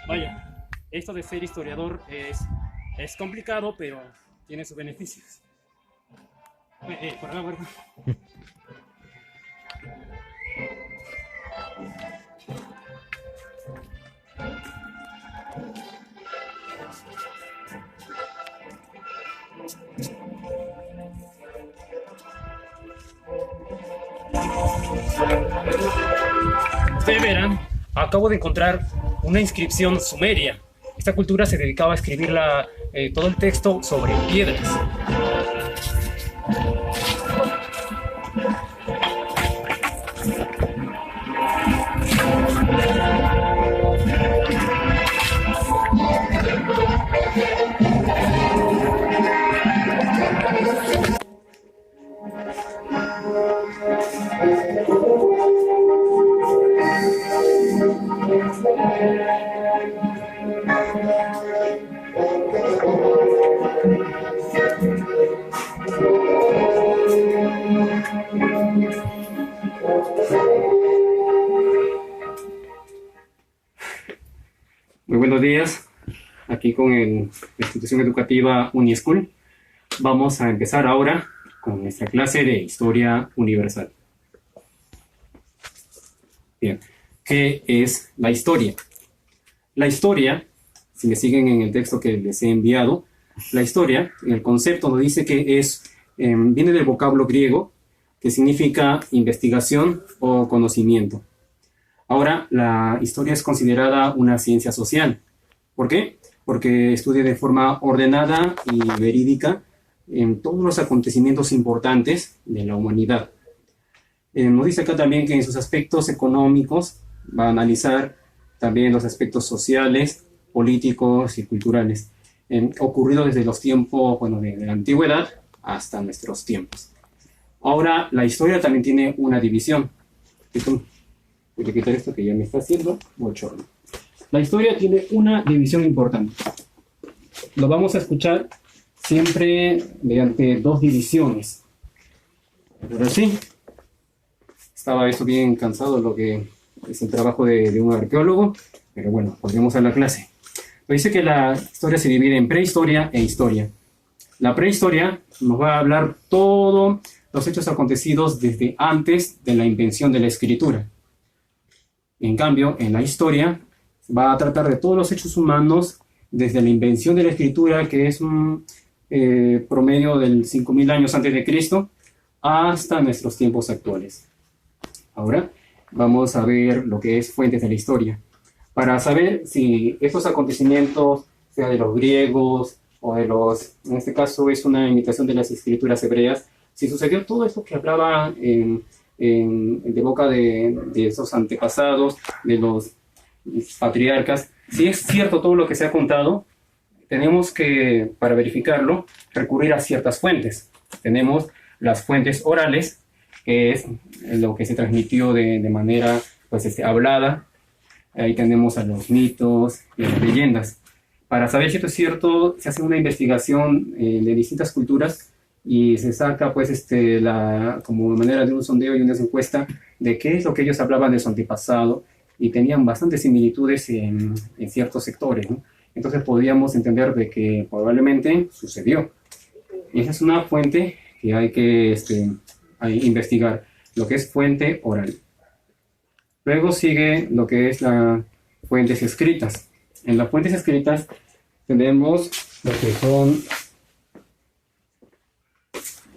Vaya, esto de ser historiador es complicado, pero tiene sus beneficios. Por acá, por acá. Ustedes verán, acabo de encontrar una inscripción sumeria. Esta cultura se dedicaba a escribir todo el texto sobre piedras. Muy buenos días, aquí con la institución educativa Unischool. Vamos a empezar ahora con nuestra clase de Historia Universal. Bien, ¿qué es la historia? La historia, si me siguen en el texto que les he enviado, la historia, el concepto nos dice que viene del vocablo griego, que significa investigación o conocimiento. Ahora, la historia es considerada una ciencia social. ¿Por qué? Porque estudia de forma ordenada y verídica en todos los acontecimientos importantes de la humanidad. Nos dice acá también que en sus aspectos económicos va a analizar también los aspectos sociales, políticos y culturales, ocurridos desde los tiempos, de la antigüedad hasta nuestros tiempos. Ahora, la historia también tiene una división. Voy a quitar esto que ya me está haciendo bochorno. La historia tiene una división importante. Lo vamos a escuchar siempre mediante dos divisiones. Ahora sí, estaba eso bien cansado, lo que es el trabajo de un arqueólogo, pero bueno, volvemos a la clase. Dice que la historia se divide en prehistoria e historia. La prehistoria nos va a hablar todos los hechos acontecidos desde antes de la invención de la escritura. En cambio, en la historia va a tratar de todos los hechos humanos desde la invención de la escritura, que es un promedio del 5000 años antes de Cristo, hasta nuestros tiempos actuales. Ahora vamos a ver lo que es fuentes de la historia, para saber si estos acontecimientos, sea de los griegos o en este caso es una imitación de las escrituras hebreas, si sucedió todo esto que hablaba de boca de esos antepasados, de los patriarcas, si es cierto todo lo que se ha contado, tenemos que, para verificarlo, recurrir a ciertas fuentes. Tenemos las fuentes orales, que es lo que se transmitió de manera hablada. Ahí tenemos a los mitos y las leyendas. Para saber si esto es cierto, se hace una investigación de distintas culturas y se saca como manera de un sondeo y una encuesta de qué es lo que ellos hablaban de su antepasado, y tenían bastantes similitudes en ciertos sectores, ¿no? Entonces podríamos entender de que probablemente sucedió. Y esa es una fuente que hay que investigar, lo que es fuente oral. Luego sigue lo que es las fuentes escritas. En las fuentes escritas tenemos lo que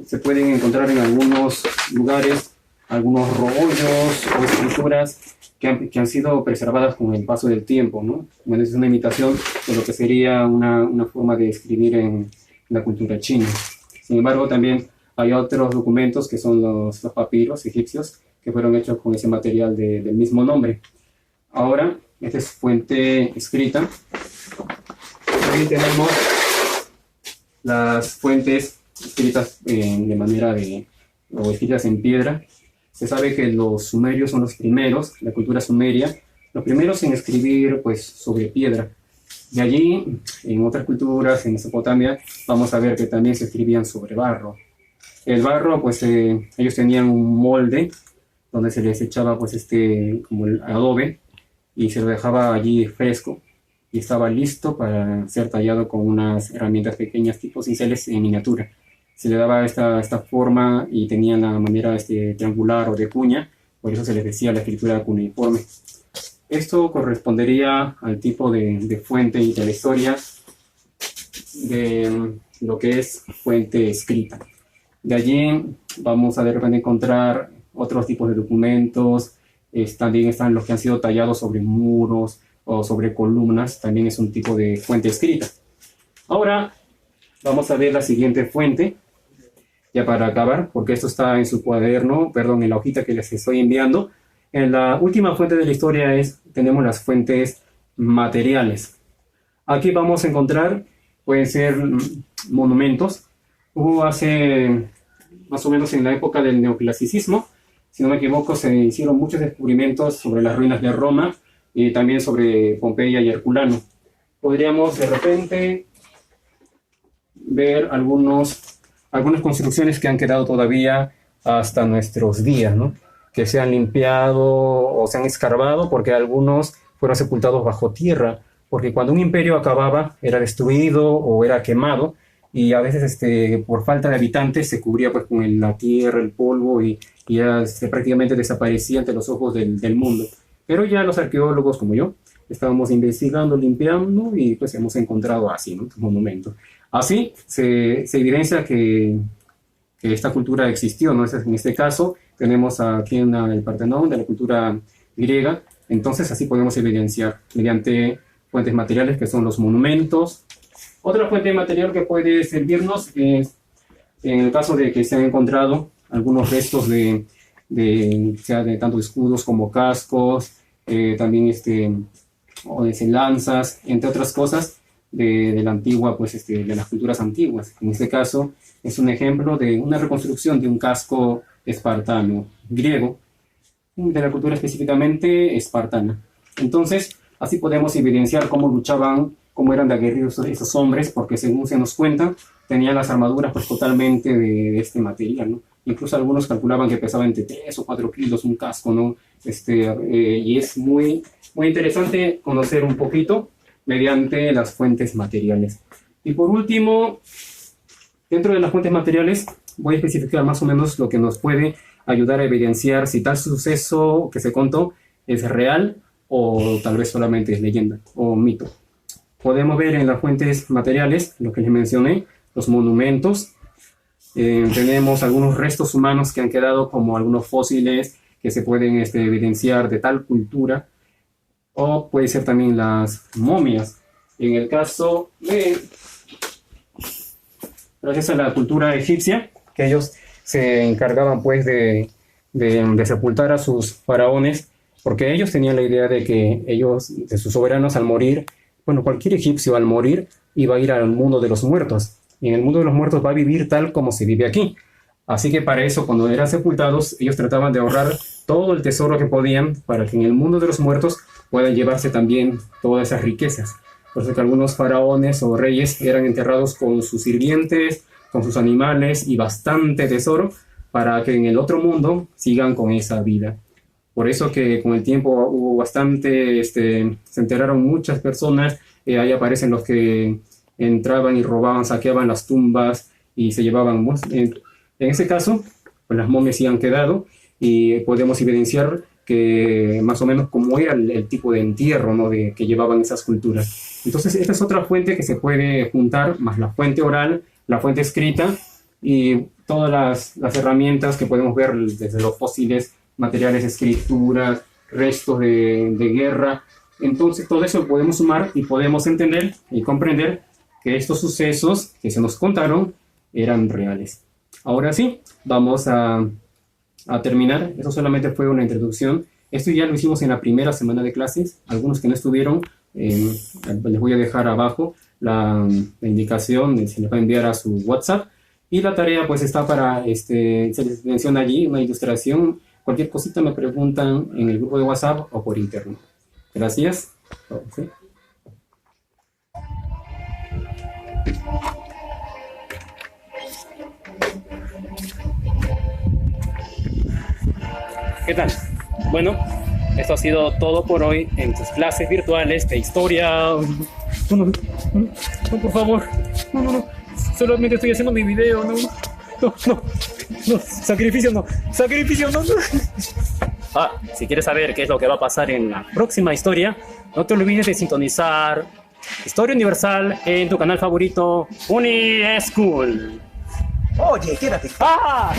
se pueden encontrar en algunos lugares, algunos rollos o escrituras que han sido preservadas con el paso del tiempo, ¿no? Bueno, es una imitación de lo que sería una forma de escribir en la cultura china. Sin embargo, también hay otros documentos que son los papiros egipcios que fueron hechos con ese material del mismo nombre. Ahora, esta es fuente escrita. También tenemos las fuentes escritas de manera o escritas en piedra. Se sabe que los sumerios son los primeros, la cultura sumeria, los primeros en escribir pues sobre piedra. De allí, en otras culturas, en Mesopotamia, vamos a ver que también se escribían sobre barro. El barro, pues ellos tenían un molde donde se les echaba pues como el adobe y se lo dejaba allí fresco y estaba listo para ser tallado con unas herramientas pequeñas tipo cinceles en miniatura. Se le daba esta forma y tenía la manera triangular o de cuña, por eso se les decía la escritura cuneiforme. Esto correspondería al tipo de fuente y de la historia de lo que es fuente escrita. De allí vamos a de repente encontrar otros tipos de documentos, también están los que han sido tallados sobre muros o sobre columnas, también es un tipo de fuente escrita. Ahora vamos a ver la siguiente fuente, ya para acabar, porque esto está en su cuaderno, perdón, en la hojita que les estoy enviando. En la última fuente de la historia tenemos las fuentes materiales. Aquí vamos a encontrar, pueden ser monumentos. Hubo hace más o menos en la época del neoclasicismo, si no me equivoco, se hicieron muchos descubrimientos sobre las ruinas de Roma y también sobre Pompeya y Herculano. Podríamos de repente ver algunas construcciones que han quedado todavía hasta nuestros días, ¿no? Que se han limpiado o se han escarbado porque algunos fueron sepultados bajo tierra, porque cuando un imperio acababa era destruido o era quemado y a veces por falta de habitantes se cubría pues con la tierra, el polvo y ya prácticamente desaparecía ante los ojos del mundo. Pero ya los arqueólogos como yo estábamos investigando, limpiando y pues hemos encontrado así, ¿no?, monumentos. Así se evidencia que esta cultura existió, ¿no? En este caso tenemos aquí el Partenón de la cultura griega, entonces así podemos evidenciar mediante fuentes materiales que son los monumentos. Otra fuente material que puede servirnos es en el caso de que se han encontrado algunos restos sea de tanto escudos como cascos, también o de lanzas, entre otras cosas de la antigua, pues de las culturas antiguas. En este caso es un ejemplo de una reconstrucción de un casco espartano, griego, de la cultura específicamente espartana. Entonces, así podemos evidenciar cómo luchaban, cómo eran de aguerridos esos hombres, porque según se nos cuenta, tenían las armaduras pues totalmente de este material, ¿no? Incluso algunos calculaban que pesaba entre 3 o 4 kilos un casco, ¿no? Y es muy, muy interesante conocer un poquito mediante las fuentes materiales. Y por último, dentro de las fuentes materiales, voy a especificar más o menos lo que nos puede ayudar a evidenciar si tal suceso que se contó es real o tal vez solamente es leyenda o mito. Podemos ver en las fuentes materiales, lo que les mencioné, los monumentos. Tenemos algunos restos humanos que han quedado, como algunos fósiles que se pueden evidenciar de tal cultura, o puede ser también las momias. En el caso gracias a la cultura egipcia, que ellos se encargaban pues de sepultar a sus faraones, porque ellos tenían la idea de que ellos, de sus soberanos, al morir, bueno, cualquier egipcio al morir iba a ir al mundo de los muertos, y en el mundo de los muertos va a vivir tal como se vive aquí. Así que para eso, cuando eran sepultados, ellos trataban de ahorrar todo el tesoro que podían para que en el mundo de los muertos puedan llevarse también todas esas riquezas. Por eso que algunos faraones o reyes eran enterrados con sus sirvientes, con sus animales y bastante tesoro para que en el otro mundo sigan con esa vida. Por eso que con el tiempo hubo bastante, se enteraron muchas personas, ahí aparecen los que entraban y robaban, saqueaban las tumbas y se llevaban. En ese caso, pues las momias sí han quedado y podemos evidenciar que más o menos cómo era el tipo de entierro, ¿no?, que llevaban esas culturas. Entonces, esta es otra fuente que se puede juntar, más la fuente oral, la fuente escrita y todas las herramientas que podemos ver desde los fósiles, materiales, escrituras, restos de guerra. Entonces, todo eso lo podemos sumar y podemos entender y comprender que estos sucesos que se nos contaron eran reales. Ahora sí, vamos a terminar. Eso solamente fue una introducción. Esto ya lo hicimos en la primera semana de clases. Algunos que no estuvieron, les voy a dejar abajo la indicación, se les va a enviar a su WhatsApp. Y la tarea pues está para, se les menciona allí una ilustración. Cualquier cosita me preguntan en el grupo de WhatsApp o por internet. Gracias. ¿Sí? ¿Qué tal? Bueno, esto ha sido todo por hoy en tus clases virtuales de historia. No, no, no, por favor. No, no, no. Solamente estoy haciendo mi video. No, no, no, no. No, sacrificio no. Sacrificio no, no. Ah, si quieres saber qué es lo que va a pasar en la próxima historia, no te olvides de sintonizar Historia Universal en tu canal favorito, UniSchool. Oye, quédate. ¡Ah!